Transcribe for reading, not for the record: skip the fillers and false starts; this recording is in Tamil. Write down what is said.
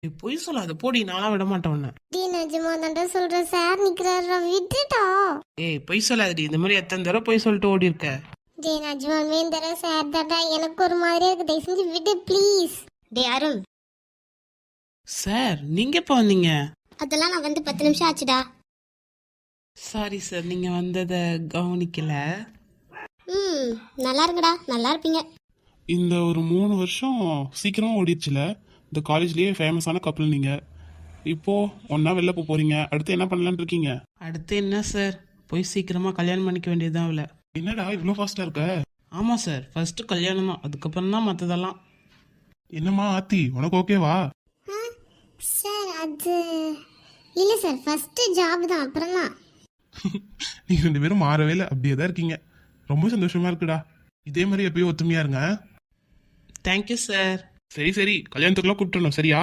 பொய் சொல்லாத போடி, நான்லாம் விட மாட்டேன் உன்னை. டி நிஜமா தான்டா சொல்றேன், சார் நிக்கிறாரா, விட்டுட்டா. பொய் சொல்லாதடி, இந்த மாதிரி எத்தனை தடவை பொய் சொல்லிட்டு ஓடி இருக்க. டே நிஜமாலுமே இந்த தடவை சார் தான்டா, எனக்கு ஒரு மாதிரியா இருக்கு, தயவு செஞ்சு விடு ப்ளீஸ். டே அருண். சார் நீங்க எப்போ வந்தீங்க? அதெல்லாம் நான் வந்து 10 நிமிஷம் ஆச்சுடா. சாரி சார், நீங்க வந்ததை கவனிக்கல. நல்லா இருங்கடா, நல்லா இருப்பீங்க. இந்த ஒரு 3 வருஷம் சீக்கிரமா ஓடிடுச்சுல. இந்த காலேஜ்லயே ஃபேமஸான கப்பல் நீங்க. இப்போ ஒன்னா வெளில போறீங்க. அடுத்து என்ன பண்ணலான்னு இருக்கீங்க? அடுத்து என்ன சார், போய் சீக்கிரமா கல்யாணம் பண்ணிக்க வேண்டியதுதான் அவளை. என்னடா இவ்வளோ ஃபாஸ்டா இருக்க? ஆமா சார், ஃபர்ஸ்ட் கல்யாணம் தான், அதுக்கப்புறம் தான் மற்றதெல்லாம். என்னம்மா ஆத்தி, உனக்கு ஓகேவா? சார் அது இல்ல சார், ஃபர்ஸ்ட் ஜாப் தான், அப்புறம் தான். நீங்க 2 பேரும் மாறவே இல்லை, அப்படியே தான் இருக்கீங்க. ரொம்ப சந்தோஷமா இருக்குடா. இதே மாதிரி எப்பயும் ஒத்துமையா இருங்க. Thank you sir. சரி சரி, கல்யாணத்துக்குலாம் கூப்பிட்டுணும் சரியா?